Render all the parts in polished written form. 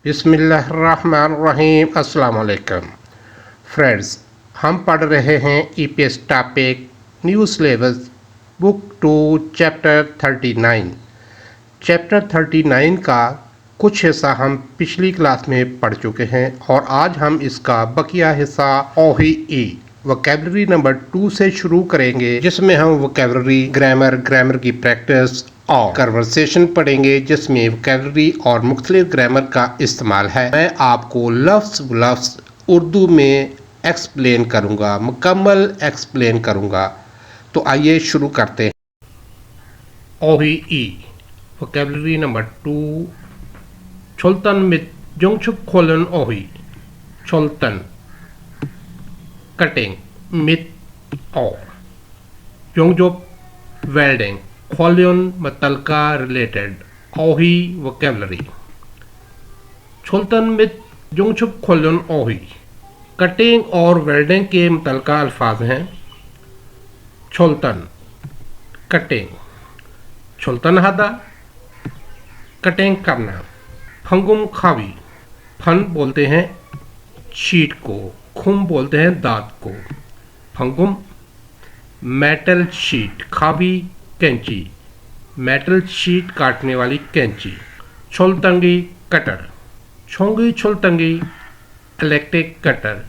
बिस्मिल्लाहिर्रहमानिर्रहीम। अस्सलाम वालेकुम फ्रेंड्स, हम पढ़ रहे हैं EPS topic new syllabus book 2 chapter 39। Chapter 39 का कुछ हिस्सा हम पिछली क्लास में पढ़ चुके हैं और आज हम इसका बकिया हिस्सा OHE वोकैबलरी नंबर 2 से शुरू करेंगे, जिसमें हम वोकैबलरी ग्रामर की प्रैक्टिस और कन्वर्सेशन पढ़ेंगे, जिसमें वोकैबलरी और मुख्तलिफ ग्रामर का इस्तेमाल है। मैं आपको लफ्ज़ उर्दू में एक्सप्लेन करूंगा, मुकम्मल एक्सप्लेन करूंगा। तो आइए शुरू करते हैं। OHE vocabulary number 2 Choltan mit Jungchup Kolon OHE Choltan cutting mit or Jungjup welding Kolon matalka related OHE vocabulary Choltan mit Jungchup Kolon OHE cutting और वेल्डिंग के मुतलका अल्फाज हैं। छोलतन कटिंग, छोलतन हादा कटिंग करना। फंगुम खावी, फन बोलते हैं शीट को, खुम बोलते हैं दांत को। फंगुम मेटल शीट, खावी कैंची, मेटल शीट काटने वाली कैंची। छोलतंगी कटर, छोंगी छोलतंगी इलेक्ट्रिक कटर,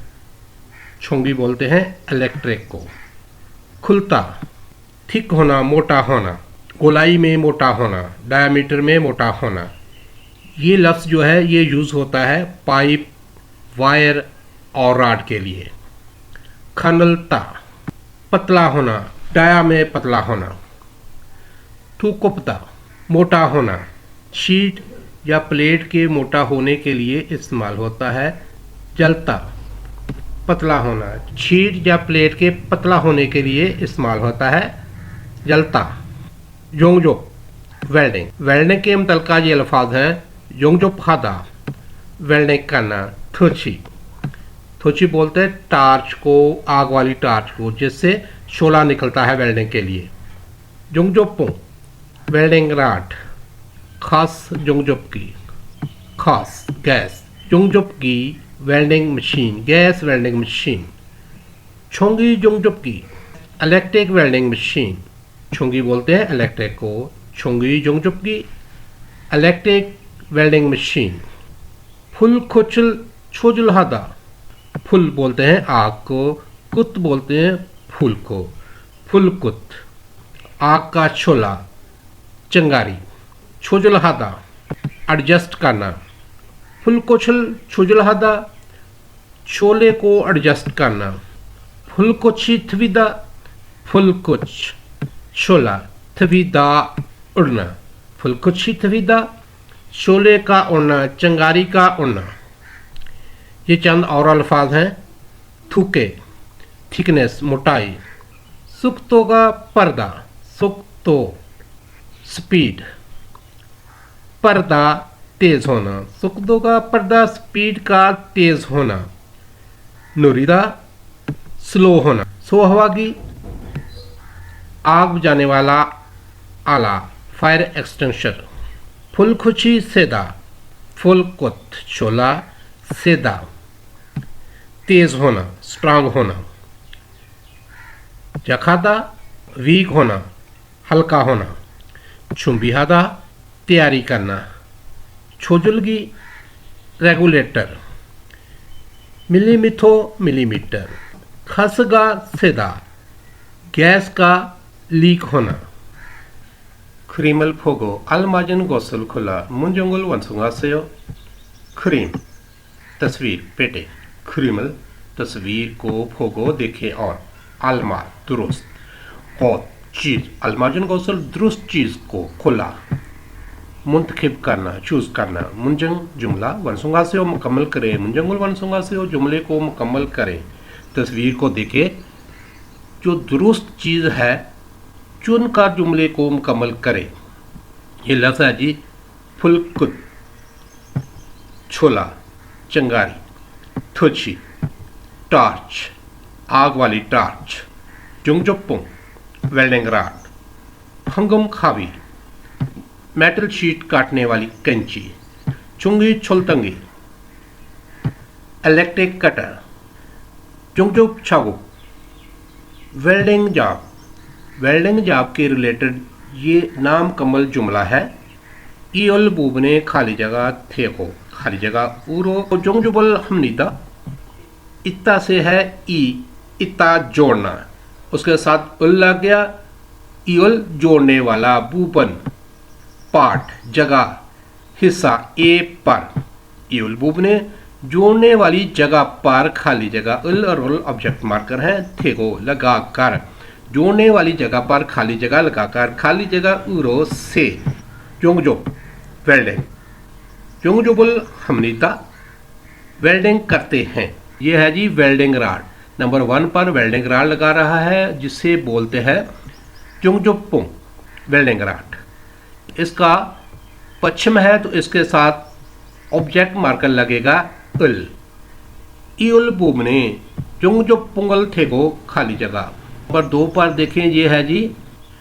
छोंगी बोलते हैं इलेक्ट्रिक को। खुलता थिक होना, मोटा होना, गोलाई में मोटा होना, डायमीटर में मोटा होना। ये लफ्ज़ जो है ये यूज़ होता है पाइप, वायर और रॉड के लिए। खनलता पतला होना, डाया में पतला होना। थूकुपता मोटा होना, शीट या प्लेट के मोटा होने के लिए इस्तेमाल होता है। जलता पतला होना, शीट या प्लेट के पतला होने के लिए इस्तेमाल होता है। जलता। योंगजो वेल्डिंग, वेल्डिंग के मुतलका ये अल्फाज हैं। योंगजो फादा वेल्डिंग करना। थोची, थोची बोलते हैं टार्च को, आग वाली टार्च को, जिससे शोला निकलता है वेल्डिंग के लिए। जोंगजोपो वेल्डिंग राड, खास जोंगजोप की, खास गैस। जोंगजोप की welding machine, gas welding machine. छोंगी जोंगजोप की इलेक्ट्रिक वेल्डिंग मशीन, छोंगी बोलते हैं इलेक्ट्रिक को। छोंगी जोंगजोप की इलेक्ट्रिक वेल्डिंग मशीन। फुल खुचल छोजुलहादा, फुल बोलते हैं आग को, कुत बोलते हैं फूल को। फुल कुत आग का छोला, चंगारी। छोजुलहादा एडजस्ट करना। फुल कुचल छोजुलहादा छोले को एडजस्ट करना। फुल कुची थविदा, फुल कुछ छोला, थविदा उड़ना। फुल कुची थविदा शोले का उड़ना, चंगारी का उड़ना। ये चंद और अल्फाज हैं। थूके थिकनेस, मोटाई। सुख्तो का पर्दा, सुख्तो स्पीड, पर्दा तेज होना। सुख्तो का पर्दा स्पीड का तेज होना। नुरीदा स्लो होना। सोहवागी आग बुझाने वाला आला, फायर एक्सटेंशन। फुल खुची सेदा, फुल कुत छोला, सेदा तेज होना, स्ट्रांग होना। जखादा वीक होना, हल्का होना। छुम्बिहादा तैयारी करना। छोजुलगी रेगुलेटर, मिलीमिथो मिलीमीटर। खसगा सेदा गैस का लीक होना। 크림을 보고 알맞은 곳을 골라 문장을 완성하세요. क्रीम तस्वीर पेटे, क्रीमल तस्वीर को फोगो देखे और आलमा दुरुस्त और चीज अलमाजन गौसल दुरुस्त चीज को खुला मुंतखिब करना, चूज करना। मुंजंग जुमला वंसुंगासेओ मुकम्मल करें। मुंजंगुल वंसुंगासेओ जुमले को मुकम्मल करें। तस्वीर को देखे, जो दुरुस्त चीज है चुनकर जुमले को मुकम्मल करें। ये लफ्ज़ है जी फुलकुत छोला, चंगारी। थोची टार्च, आग वाली टार्च। जुंगजोपुंग वेल्डिंग राड। फंगम खावी मेटल शीट काटने वाली कैंची। चुंगी छुलतंगी, इलेक्ट्रिक कटर, चुंगचुप छागु, वेल्डिंग जॉब। वेल्डिंग जॉब के रिलेटेड ये नाम कमल जुमला है। ईल बूबने खाली जगह थे को, खाली जगह उरो जोंगजुबल हमनीता, इत्ता से है ई, इत्ता जोड़ना, उसके साथ उल लग गया, ईल जोड़ने वाला, बूबन पार्ट जगह, हिस्सा ए पर, ईल बूबने जोड़ने वाली जगह पर खाली जगह, उल और उल ऑब्जेक्ट मार्कर है, थे को लगा कर, जोड़ने वाली जगह पर खाली जगह लगाकर, खाली जगह उरो से, जोंगजो वेल्डिंग, जोंगजुबुल हमनीता वेल्डिंग करते हैं। यह है जी वेल्डिंग राड। नंबर 1 पर वेल्डिंग राड लगा रहा है जिसे बोलते हैं जोंगजुपुंग वेल्डिंग राड। इसका पश्चिम है तो इसके साथ ऑब्जेक्ट मार्कर लगेगा उल, ईउल बूमने जोंगजुपुंगल थे को खाली जगह। नंबर 2 पर देखें, ये है जी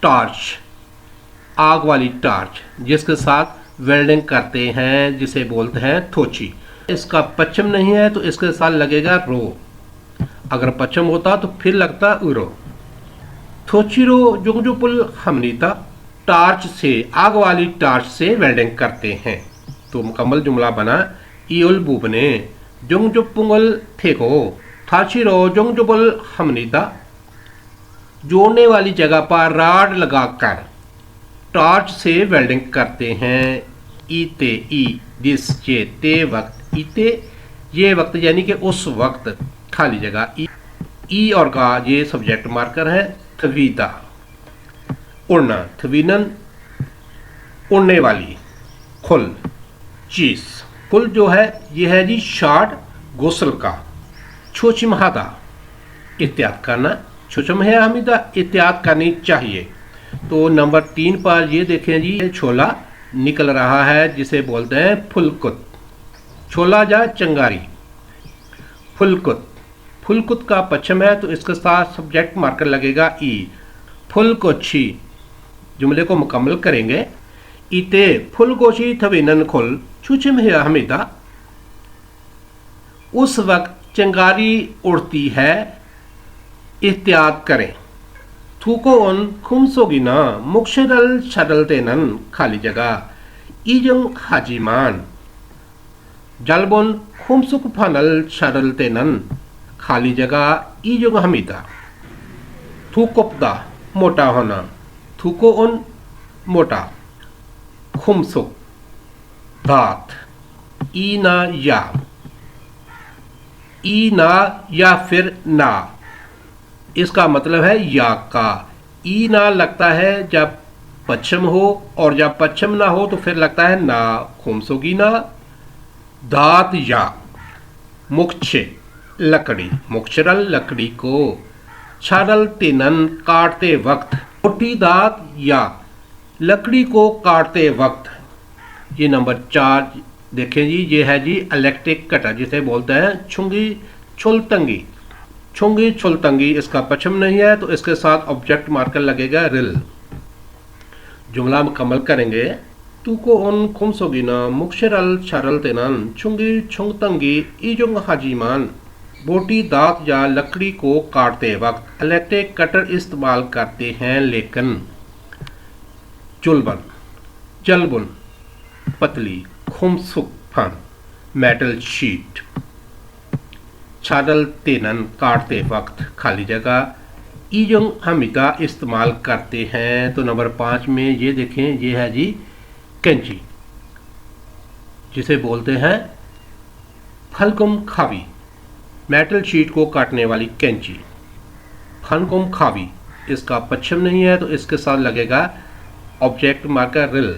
टॉर्च, आग वाली टॉर्च जिसके साथ वेल्डिंग करते हैं, जिसे बोलते हैं थोची। इसका पश्चिम नहीं है तो इसके साथ लगेगा रो, अगर पश्चिम होता तो फिर लगता उरो। थोचीरो जोंगजुपुल हमनीता टॉर्च से, आग वाली टॉर्च से वेल्डिंग करते हैं। तो मुकम्मल जुमला बना, ईउल बूबने जोंगजुपुंगल थेको थाचीरो जोंगजुपुल हमनीता जोड़ने वाली जगह पर राड लगाकर टॉर्च से वेल्डिंग करते हैं। ईते ई दिस जे ते वक्त, ईते ये वक्त यानी कि उस वक्त, खाली जगह ई और का ये सब्जेक्ट मार्कर है। थवीता उड़ना, थवीनन उड़ने वाली, खुल चीज, खुल जो है ये है जी शॉर्ट गोसल का। छोचिमहादा एहतियात करना, छोचम है हमीदा एहतियात करनी चाहिए। तो नंबर 3 पर ये देखें जी, छोला निकल रहा है जिसे बोलते हैं फुलकुत, छोला जा चंगारी, फुलकुत। फुलकुत का पश्चिम है तो इसके साथ सब्जेक्ट मार्कर लगेगा ई, फुलकोची। जुमले को मुकम्मल करेंगे। इते फुलकोची थवीनन खुल छुचिम है हमीदा, उस वक्त चंगारी उड़ती है, एहतियात करें। थूको उन खुमसोगिना मुक्षरल शरलतेनन खाली जगह, इजंग हाजीमान जलबुन खुमसुक फनल शरलतेनन खाली जगह, इजंग हमीदा। थूकोपदा मोटा होना, थूको उन मोटा, खुमसुक दात, ईना या फिर ना, इसका मतलब है या का। ई ना लगता है जब पश्चिम हो और जब पश्चिम ना हो तो फिर लगता है ना, खुमसोगी ना। दात या, मुक्ष लकड़ी, मुक्षरल लकड़ी को, छारल तेनन काटते वक्त, मोटी दात या लकड़ी को काटते वक्त। ये नंबर 4 देखें जी, ये है जी इलेक्ट्रिक कटर जिसे बोलते हैं छुंगी छुलतंगी। छुंगी छुलतंगी इसका पश्चिम नहीं है तो इसके साथ ऑब्जेक्ट मार्कर लगेगा रिल। जुमला मुकम्मल करेंगे। तुको उन खुमसोगिना मुक्षरल छरल तेनन छुंगी छुंगतंगी इजुंग हाजीमान, बोटी दांत या लकड़ी को काटते वक्त इलेक्ट्रिक कटर इस्तेमाल करते हैं, लेकिन जुलबन जलबुन पतली, खुमसुक फन मेटल शीट, छादल तेनन काटते वक्त खाली जगह, ईजंग हमीदा इस्तेमाल करते हैं। तो नंबर 5 में ये देखें, ये है जी कैंची जिसे बोलते हैं फलकुम खावी, मेटल शीट को काटने वाली कैंची। फलकुम खावी इसका पश्चिम नहीं है तो इसके साथ लगेगा ऑब्जेक्ट मार्कर रिल।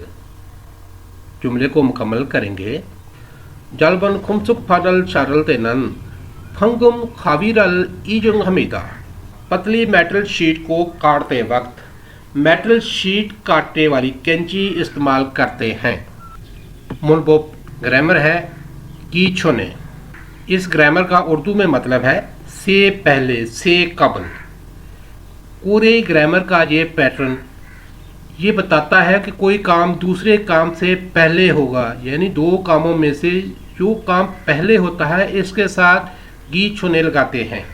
जुमले को मुकम्मल करेंगे। जलबन खुमसुक फादल शारल तेनन फंगुम खावीरल ईजुंग हमीदा, पतली मेटल शीट को काटते वक्त मेटल शीट काटने वाली कैंची इस्तेमाल करते हैं। मूलभूत ग्रामर है की छुने। इस ग्रामर का उर्दू में मतलब है से पहले, से कबल। पूरे ग्रामर का ये पैटर्न ये बताता है कि कोई काम दूसरे काम से पहले होगा, यानी दो कामों में से जो काम पहले होता है इसके साथ गी छुने लगाते हैं।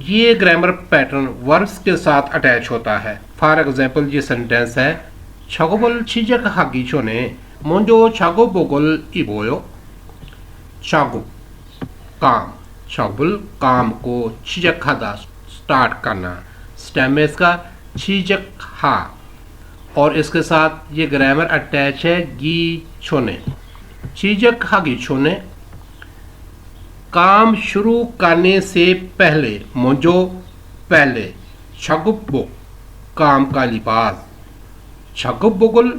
ये ग्रामर पैटर्न वर्ब्स के साथ अटैच होता है। फॉर एग्जाम्पल ये सेंटेंस है छागोबल छिजक हागी छोने मोंजो छागो बोगल इबोयो। छागो काम, छागुल काम को, छिजक हादा स्टार्ट करना, स्टेम में इसका छिजक हा, और इसके साथ ये ग्रामर अटैच है गी छोने। छिजक हागी छोने काम शुरू करने से पहले, मोजो पहले, छगुब्बो काम का लिबास, छगुब्बोगुल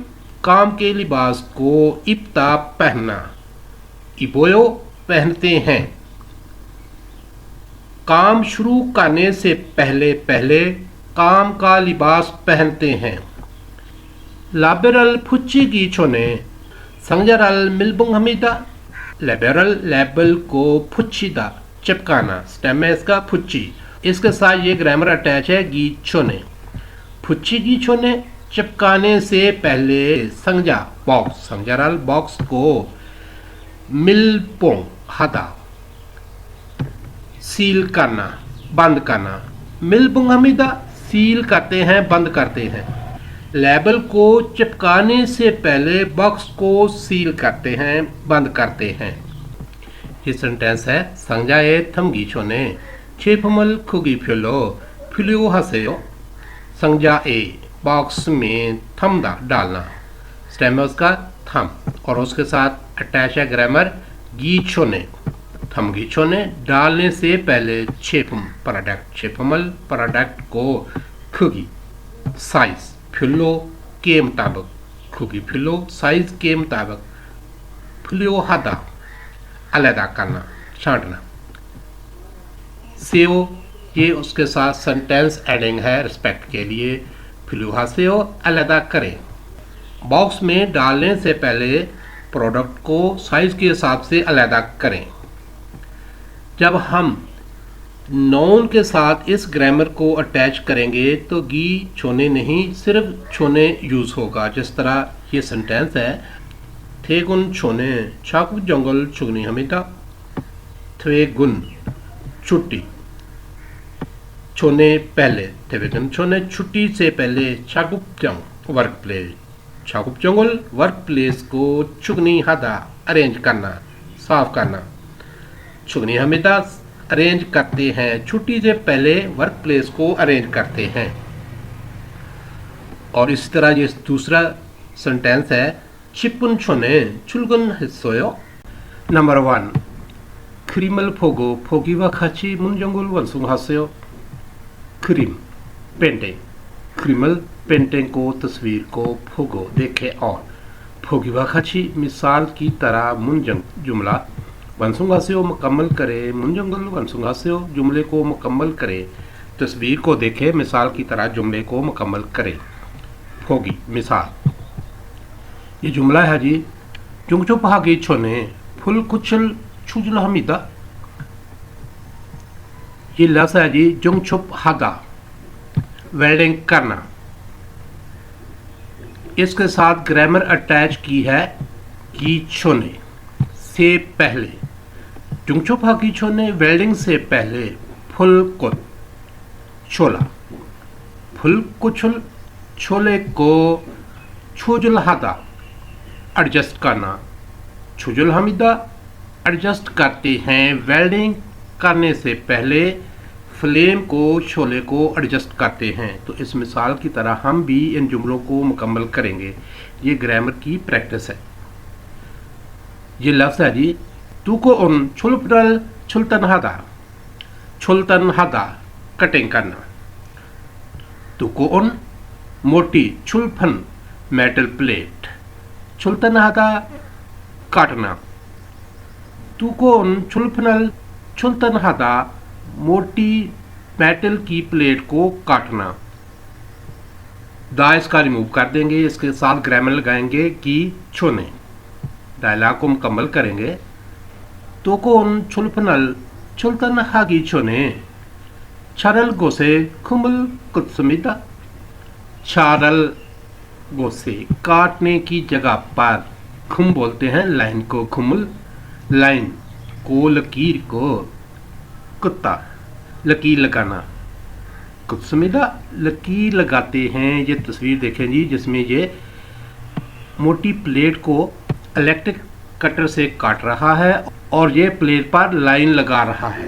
काम के लिबास को, इब्ता पहनना, इबोयो पहनते हैं। काम शुरू करने से पहले पहले काम का लिबास पहनते हैं। लाबेरल फुच्ची की छोने संजरल मिलबुंग हमीदा। लेबेरल लेबल को फुच्चीदा चिपकाना, स्टेम में इसका फुच्ची, इसके साथ ये ग्रामर अटैच है गी छोने। फुच्ची की छोने चिपकाने से पहले संजा बॉक्स, संजरल बॉक्स को, मिलपोंग हदा सील करना, बंद करना, मिलबुंग हमीदा सील करते हैं, बंद करते हैं। लेबल को चिपकाने से पहले बॉक्स को सील करते हैं, बंद करते हैं। ये सेंटेंस है संजाए थमगी छोने छेपमल खुगी फ्यूलो फ्यूलियो हसेयो। संजाए बॉक्स में थमदा डालना, स्टेम में उसका थम, और उसके साथ अटैच है ग्रामर गी छोने। थमगी छोने डालने से पहले छेपम प्रोडक्ट, छेपमल प्रोडक्ट को, खुगी साइज फिलो के मुताबिक, खुगी फिलो साइज के मुताबिक, फिलो हदा अलहदा करना, छांटना। सेओ ये उसके साथ सेंटेंस एडिंग है रिस्पेक्ट के लिए, फिलुहा सेओ अलहदा करें। बॉक्स में डालने से पहले प्रोडक्ट को साइज के हिसाब से अलहदा करें। जब हम नॉन के साथ इस ग्रामर को अटैच करेंगे तो गी छोने नहीं, सिर्फ छोने यूज़ होगा। जिस तरह ये सेंटेंस है थे गुन छोने छाकू जंगल चुगनी हमीदा। थे गुन छुट्टी, छोने पहले, थे गुन छोने छुट्टी से पहले, छाकुप जंग वर्क प्लेस, छाकुप जंगल वर्क प्लेस को चुगनी हदा अरेंज करना, साफ करना। चुगनी हमीदा अरेंज करते हैं, छुट्टी से पहले वर्क प्लेस को अरेंज करते हैं। और इस तरह ये दूसरा सेंटेंस है चिपुन छोने चुलगुन हिस्सोयो। नंबर 1 क्रीमल फोगो फोगीवा खाची मुनजंगुल वंसुंग हास्यो। क्रीम पेंटिंग, क्रीमल पेंटिंग को, तस्वीर को, फोगो देखे, और फोगीवा खाची मिसाल की तरह, मुनजंग जुमला वंसुंगास्यो मुकम्मल करे, मुंजंगल वंसुंगास्यो जुमले को मुकम्मल करे, तस्वीर को देखे मिसाल की तरह जुमले को मुकम्मल करे। फोगी मिसाल, ये जुमला है जी जुंगचो पहागी छोने फुल कुचल छुजल हमीदा। ये लफ्ज़ है जी जुंगचुप हागा वेल्डिंग करना। इसके साथ ग्रामर अटैच की है की छोने से पहले। जुंगचुप हागी छोने वेल्डिंग से पहले फुल को छोला, फुल कुचल छोले को छुजुल हादा एडजस्ट करना, छुजुल हमीदा एडजस्ट करते हैं। वेल्डिंग करने से पहले फ्लेम को, छोले को एडजस्ट करते हैं। तो इस मिसाल की तरह हम भी इन जुमलों को मुकम्मल करेंगे। ये ग्रामर की प्रैक्टिस है। ये लफ्ज़ है जी तू को उन छुलपडल छुलतन हादा, छुलतन हादा कटिंग करना। तू को उन मोटी छुलफन मेटल प्लेट, छुलतन हादा काटना। तू को उन छुलफनल छुलतन हादा मोटी मेटल की प्लेट को काटना। दा इसका रिमूव कर देंगे, इसके साथ ग्रामर लगाएंगे कि छोने। डायलॉग को मुकम्मल करेंगे। तो को उन छुलफनल छुलतन हागी छोने छारल गोसे खुमल कुत्समिता। छारल गोसे, काटने की जगह पर खुम बोलते हैं लाइन को, खुमुल लाइन को, लकीर को। कुत्ता, लकीर लगाना। कुत्समिदा लकीर लगाते हैं। ये तस्वीर देखें जी, जिसमें ये मोटी प्लेट को इलेक्ट्रिक कटर से काट रहा है और ये प्लेट पर लाइन लगा रहा है।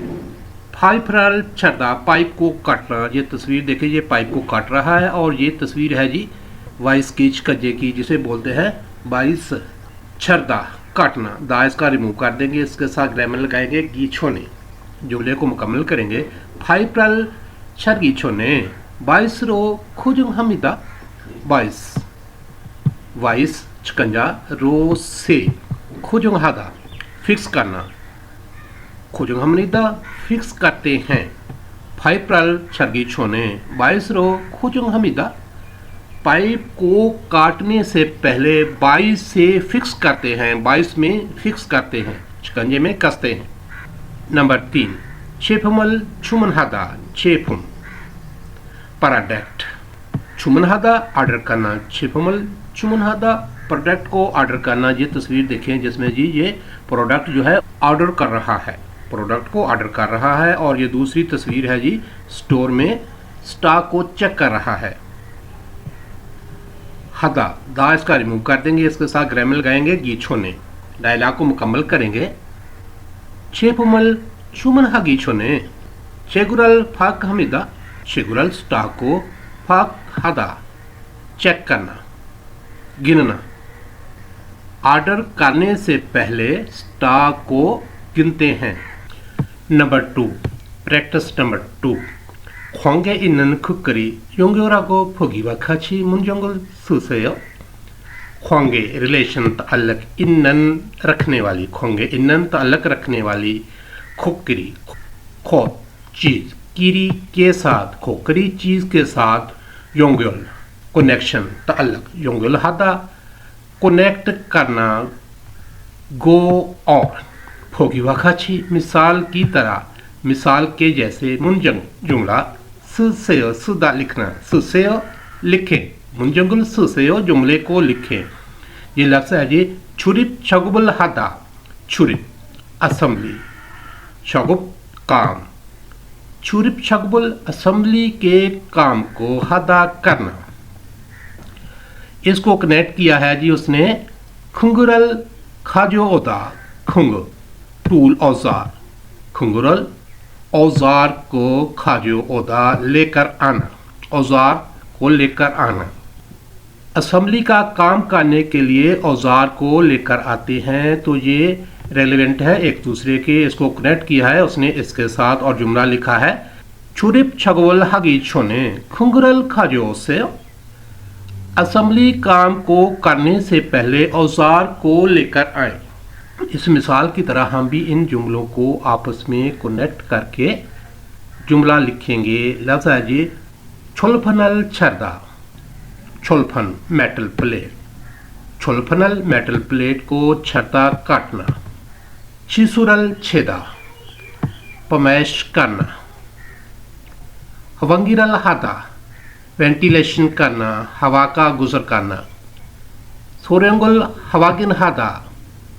फाइफरल छर्दा, पाइप को काटना। ये तस्वीर देखिए, ये पाइप को काट रहा है और ये तस्वीर है जी वाइस कीच कज्जे की, जिसे बोलते हैं बाइस छर्दा, काटना। दाइस का रिमूव कर देंगे, इसके साथ ग्रामर लगाएंगे गी छोने, जुमले को मुकम्मल करेंगे। फाइफरल छरगी छोने, बाइस रो खुजुंग हमिदा, बाइस वाइस चकंजा, रो से खुजुंग हादा, फिक्स करना। खुजुंग हमनिदा फिक्स करते हैं। फाइफरल छरगी छोने, बाइस रो खुजुंग हमिदा, पाइप को काटने से पहले 22 से फिक्स करते हैं, 22 में फिक्स करते हैं, शिकंजे में कसते हैं। नंबर 3, छेफमल छुमनहादा, छेफुम प्रोडक्ट, छुमनहादा ऑर्डर करना, छेफमल छुमनहादा प्रोडक्ट को ऑर्डर करना। ये तस्वीर देखें, जिसमें जी ये प्रोडक्ट जो है ऑर्डर कर रहा है, प्रोडक्ट को ऑर्डर कर रहा है। और ये दूसरी तस्वीर है जी, स्टोर में स्टॉक को चेक कर रहा है। हदा, दा इसका रिमूव कर देंगे, इसके साथ ग्रामर लगाएंगे गी छोने, डायलॉग को मुकम्मल करेंगे। छेपुमल छुमन हगी छोने, शेगुरल फाक हमिदा, शेगुरल स्टॉक को फाक हदा, चेक करना, गिनना। ऑर्डर करने से पहले स्टॉक को गिनते हैं। नंबर 2, प्रैक्टिस नंबर 2, ख्वांगे इनन खुकरी योंग्योरागो फोगीवा खाची मुंजंगल सुसेयो। ख्वांगे रिलेशन ताल्लक, इनन रखने वाली, ख्वांगे इनन ताल्लक रखने वाली, खुकरी खो चीज, किरी के साथ, खोकरी चीज के साथ, योंग्योल कनेक्शन ताल्लक, योंग्योल हादा कनेक्ट करना, गो और फोगीवा खाची मिसाल की तरह, मिसाल के जैसे, मुंजंग जुमला, सुसेयो सुदा लिखना, सुसेयो लिखें, मुंजंगुल सुसेयो जुमले को लिखें। ये लफ्ज़ है जी छुरिप शगुबल हादा, छुरिप असेंबली, शगुब काम, छुरिप शगुबल असेंबली के काम को हादा करना। इसको कनेक्ट किया है जी उसने, खुंगुरल खाजो ओदा, खुंग टूल औजार, खुंगुरल औजार को, खाजो ओदा लेकर आना, औजार को लेकर आना। असेंबली का काम करने के लिए औजार को लेकर आते हैं, तो ये रेलेवेंट है एक दूसरे के, इसको कनेक्ट किया है उसने इसके साथ और जुमला लिखा है छुरिप छगवल हगी छोने खुंगरल खाजो से। असेंबली काम को करने से पहले औजार को लेकर आए। इस मिसाल की तरह हम भी इन जुमलों को आपस में कनेक्ट करके जुमला लिखेंगे। लफ्ज़ है जी छुलफनल छरदा, छुलफन मेटल प्लेट, छुलफनल मेटल प्लेट को छरदा काटना। छिसुरल छेदा, पमैश करना। हवंगिरल हादा, वेंटिलेशन करना, हवा का गुजर करना। सोरेंगुल हवागिन हादा,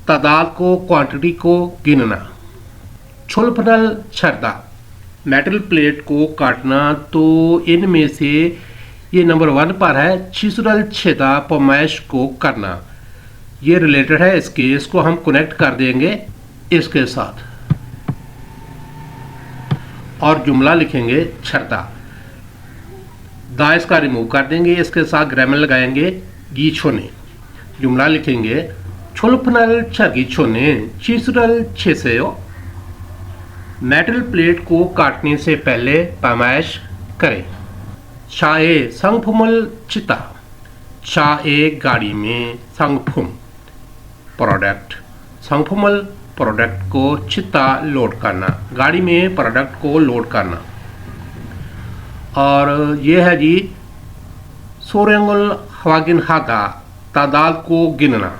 तादाद को, क्वांटिटी को गिनना। छुलफनल छरदा, मेटल प्लेट को काटना। तो इनमें से ये नंबर 1 पर है छिसुरल छेदा, पमैश को करना, ये रिलेटेड है इसके, इसको हम कनेक्ट कर देंगे इसके साथ और जुमला लिखेंगे छरदा। दाइस का रिमूव कर देंगे, इसके साथ ग्रामर लगाएंगे गी छोने, जुमला लिखेंगे छुलफनल छगी छोने छिसुरल छेसेयो। मेटल प्लेट को काटने से पहले पैमाइश करें। चाहे संगफुमल चिता, चाहे गाड़ी में संगफुम प्रोडक्ट, संगफुमल प्रोडक्ट को चिता लोड करना, गाड़ी में प्रोडक्ट को लोड करना। और ये है जी सोरेंगल हवागिन हादा, तादाद को गिनना।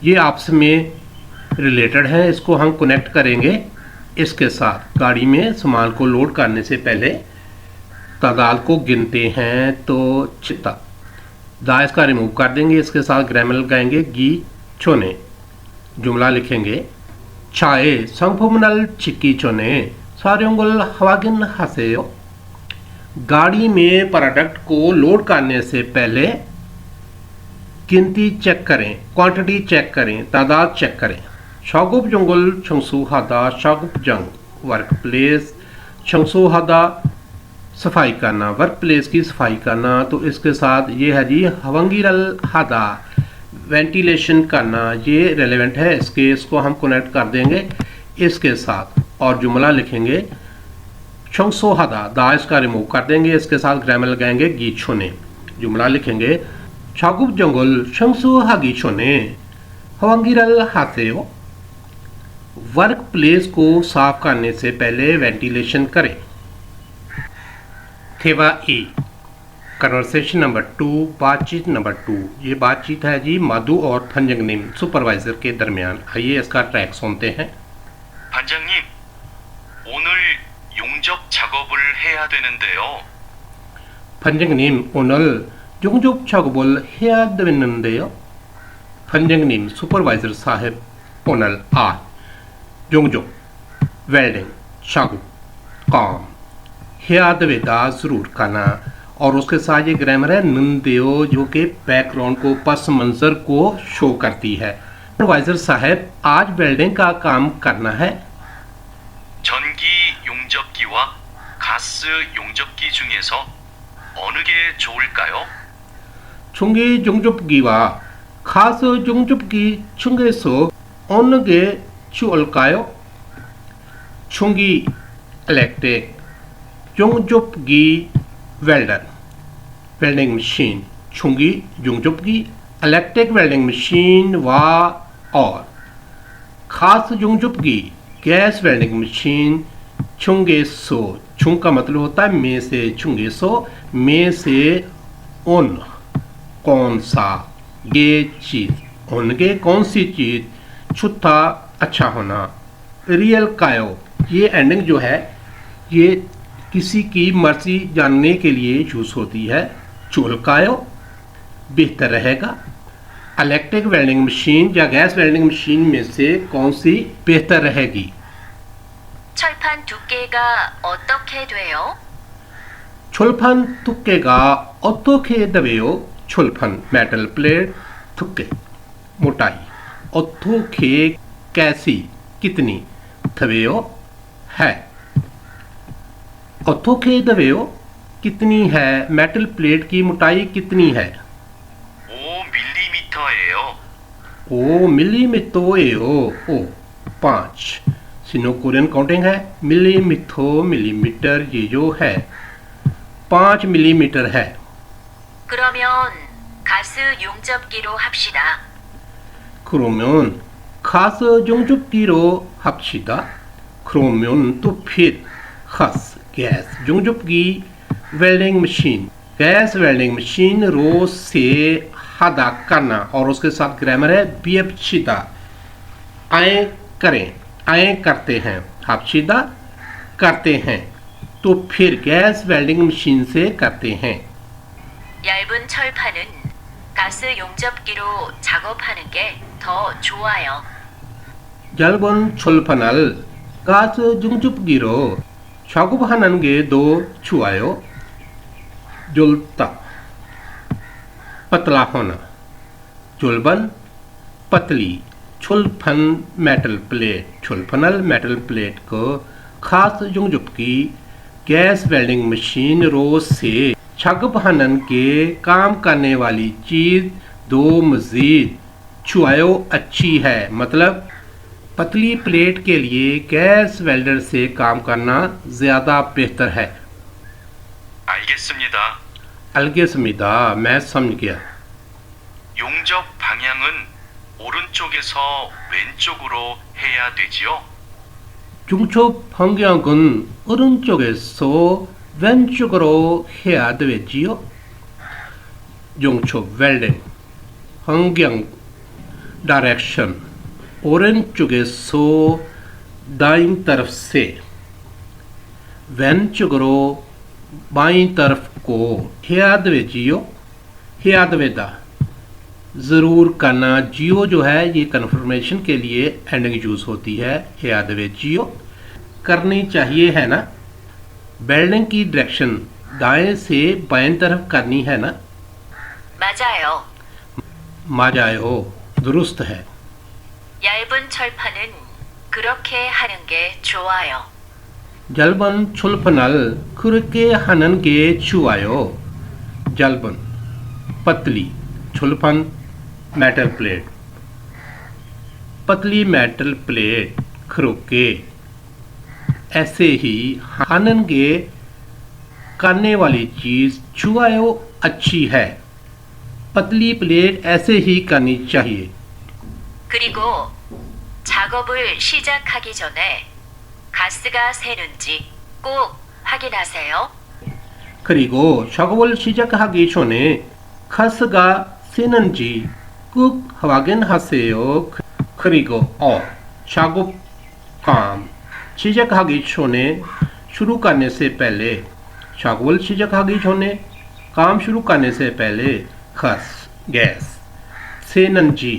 ये आपस में रिलेटेड है, इसको हम कनेक्ट करेंगे इसके साथ। गाड़ी में सामान को लोड करने से पहले तादाद को गिनते हैं, तो चिता दा इसका रिमूव कर देंगे, इसके साथ ग्रामर लगाएंगे गी छोने। जुमला लिखेंगे 차에 상품을 짓기 전에 사용을 확인하세요। गाड़ी में प्रोडक्ट को लोड करने से पहले गिनती चेक करें, क्वांटिटी चेक करें, तादाद चेक करें। 작업장을 청소하다, 작업장 वर्क प्लेस, 청소하다 सफाई करना, वर्क प्लेस की सफाई करना। तो इसके साथ ये है जी हवंगिरल हादा वेंटिलेशन करना, ये रेलेवेंट है, इसको हम कनेक्ट कर देंगे इसके साथ और जुमला लिखेंगे 청소하다, दा इसका रिमूव कर देंगे, इसके साथ ग्रामर लगाएंगे 기초ने। जुमला लिखेंगे 작업장을 청소하기 전에 हवंगिरल 하세요। वर्क प्लेस को साफ करने से पहले वेंटिलेशन करें। थेवा ए कन्वर्सेशन नंबर 2, बातचीत नंबर 2। ये बातचीत है जी माधु और फंजंगनिम सुपरवाइजर के दरमियान। आइए इसका ट्रैक सुनते हैं। 반장님, 오늘 용접 작업을 해야 되는데요. फंजंगनिम 오늘 용접 작업을 해야 되는데요। फंजंगनिम सुपरवाइजर साहब 오늘 आज 용접 वेल्डिंग 작업 काम 해야 되다 जरूर करना। और उसके साथ ये ग्रामर है नंदेओ जो कि बैकग्राउंड को, पस मंजर को शो करती है। सुपरवाइजर साहब आज वेल्डिंग का काम करना है। 전기 용접기와 가스 용접기 중에서 어느 게 좋을까요? 총기 용접기와 가스 용접기 중에서 어느 게 좋을까요? 총기 electric, 용접기 welder welding machine, 총기 용접기 electric welding machine व और खास 용접기 गैस वेल्डिंग मशीन 총계소, 총 का मतलब होता है में से, 총계소 में से उन कौन सा, ये चीज, उनके कौन सी चीज, छुट्टा अच्छा होना। रियल कायो, ये एंडिंग जो है ये किसी की मर्जी जानने के लिए यूज होती है। चुलकायो बेहतर रहेगा। इलेक्ट्रिक वेल्डिंग मशीन या गैस वेल्डिंग मशीन में से कौन सी बेहतर रहेगी? 철판 두께가 어떻게 돼요? 철판 두께가 어떻게 돼요? 철판 मेटल प्लेट, दुक्के मोटाई, 어떻게 कैसी, कितनी, 돼요 है। 어떻게 돼요 कितनी है, मेटल प्लेट की मोटाई कितनी है? 5mm예요. 5 मिलीमीटर예요। ओ 5 सिनो कोरियन काउंटिंग है। मिलीमीटर, मिलीमीटर ये जो है 5 मिलीमीटर है। 그러면 가스 용접기로 합시다. 그러면 가스 용접기로 합시다। 그러면 तो फिर खास gas 용접기 welding machine, gas welding machine रो से हादा करना। और उसके साथ ग्रामर है बियपशिदा, आए करें, आए करते हैं, हापशिदा करते हैं, तो फिर गैस वेल्डिंग मशीन से करते हैं। 얇은 철판은 가스 용접기로 작업하는 게 더 좋아요. 얇은 철판을 가스 용접기로 작업하는 게 더 좋아요। जुलता पतला होना, जुलबन पतली, छुलफन मेटल प्लेट, छुलफनल मेटल प्लेट को खास 용접기 गैस वेल्डिंग मशीन रो से छगपहनन के काम करने वाली चीज दो मजीद छुआयो अच्छी है। मतलब पतली प्लेट के लिए गैस वेल्डर से काम करना ज्यादा बेहतर है। 알겠습니다. 알겠습니다, मैं समझ गया। 용접 방향은 오른쪽에서 왼쪽으로 해야 되지요? 중첩 방향은 오른쪽에서 왼쪽으로 해야 되지요? 중첩 웰딩 방향 डायरेक्शन 오른쪽에서 दाईं तरफ से, 왼쪽으로 बाईं तरफ को 해야 되지요? हियादवेदा ज़रूर करना। जियो जो है ये कन्फर्मेशन के लिए एंडिंग यूज़ होती है। हियादवे जियो करनी चाहिए है ना। बिल्डिंग की डायरेक्शन दाएं से बाएं तरफ करनी है ना। 맞아요. माजायो दुरुस्त है। 얇은 철판은 그렇게 하는 게 좋아요. जलबन छुलफनल खुरके हनन के छुआयो। जलबन पतली, छुलफन मेटल प्लेट, पतली मेटल प्लेट खुरके ऐसे ही हनन के करने वाली चीज छुआयो अच्छी है। पतली प्लेट ऐसे ही करनी चाहिए। 그리고 작업을 시작하기 전에 가스가 새는지 꼭 확인하세요. 그리고 작업을 시작하기 전에 가스가 새는지 꼭 확인하세요. 그리고 작업 काम 시작하기 전에 शुरू करने से पहले 작업을 시작하기 전에 काम शुरू करने से पहले खस गैस सेनंजी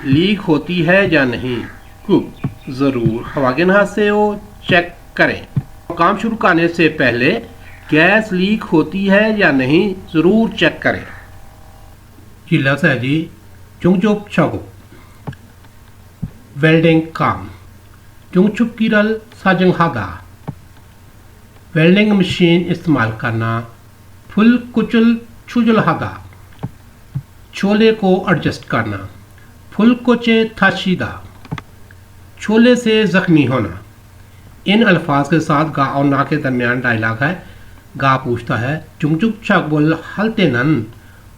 लीक होती है या नहीं कुक ज़रूर हवागिन से हो चेक करें। काम शुरू करने से पहले गैस लीक होती है या नहीं ज़रूर चेक करें। जी लफ्ज़ है जी चुंगचुप छगो वेल्डिंग काम चुंगचुप किरल साजंग हादा वेल्डिंग मशीन इस्तेमाल करना फुल कुचल छुजल हादा छोले को एडजस्ट करना फुल कोचे थाशीदा छोले से ज़ख्मी होना। इन अल्फाज के साथ गा और ना के दरमियान डायलॉग है। गा पूछता है जुंगचुक छकबुल हलतेनन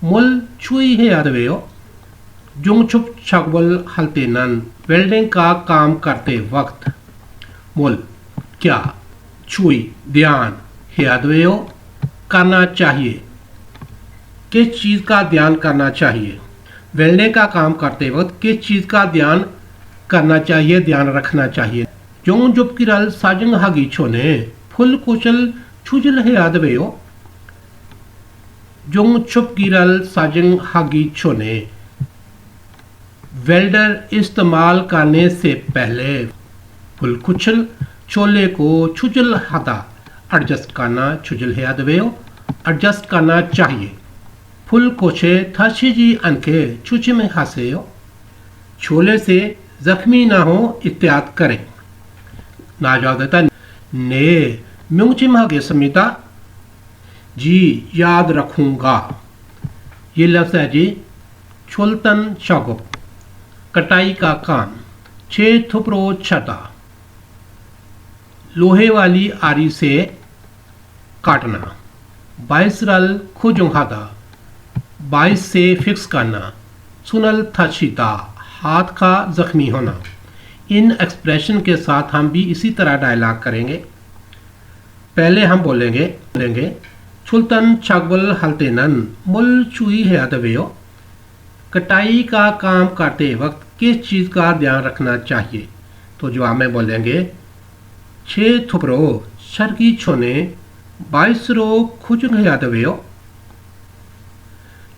मुल छुई है यादवेयो। जुंगचुक छकबुल हलतेनन वेल्डिंग का काम करते वक्त मुल क्या छुई ध्यान है यादवेयो करना चाहिए। किस चीज़ का ध्यान करना चाहिए। वेल्डिंग का काम करते वक्त किस चीज़ का ध्यान करना चाहिए, ध्यान रखना चाहिए। जों जुप किरल साजंग हागी छोने फुल कुचल छुजल है यादवेयो। जों छुप किरल साजंग हागी छोने वेल्डर इस्तेमाल करने से पहले फुल कुचल छोले को छुजल हादा एडजस्ट करना छुजल है यादवेयो एडजस्ट करना चाहिए। फुल कोचे थाशीजी अनके छुचे में हासेयो छोले से जख्मी ना हो एहतियात करें। नाजादता ने म्यूचिम हागे समिता जी याद रखूंगा। ये लफ्ज़ है जी छोलतन शागुप कटाई का काम छे थुपरो छता लोहे वाली आरी से काटना। 22 रल खुजुंहादा 22 से फिक्स करना। सुनल थाशीता हाथ का जख्मी होना। इन एक्सप्रेशन के साथ हम भी इसी तरह डायलॉग करेंगे। पहले हम बोलेंगे छुलतन छकबुल हलतेनन मुल चुई है अदवेयो। कटाई का काम करते वक्त किस चीज़ का ध्यान रखना चाहिए। तो जवाब में बोलेंगे 6 थुपरो शर्की छोने 22 रो खुजुन है अदवेयो।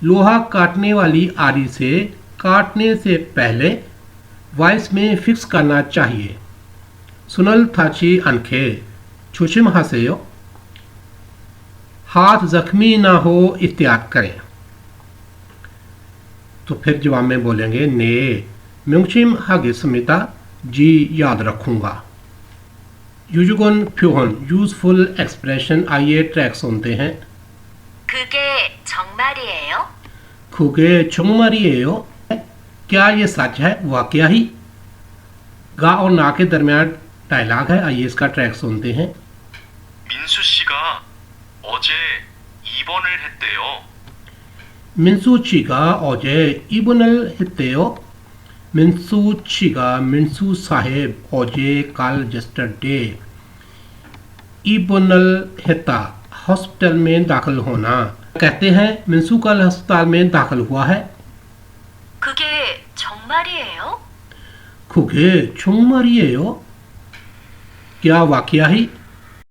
लोहा काटने वाली आरी से काटने से पहले वाइस में फिक्स करना चाहिए। सुनल थाची अनखे छुशिम हसेयो हाथ जख्मी ना हो एहतियात करें। तो फिर जवाब में बोलेंगे ने म्यूचिम हागे समिता जी याद रखूंगा। युजुगुन फ्यूहन यूजफुल एक्सप्रेशन आइए ट्रैक सुनते हैं। 그게 정말이에요? खुगे चुंगमारिएयो क्या ये सच है वाकया ही। गा और ना के दरमियान डायलॉग है। आइए इसका ट्रैक सुनते हैं। 민수 씨가 어제 입원을 했대요. मिन्सू चीगा ओजे इबनल हितेयो। मिन्सू चीगा मिन्सू साहेब ओजे कल जस्टरडे इबनल हिता हॉस्पिटल में दाखिल होना। कहते हैं मिन्सू कल अस्पताल में दाखिल हुआ है। 그게 정말이에요? खुगे छुंगमारिएयो क्या वाकया ही।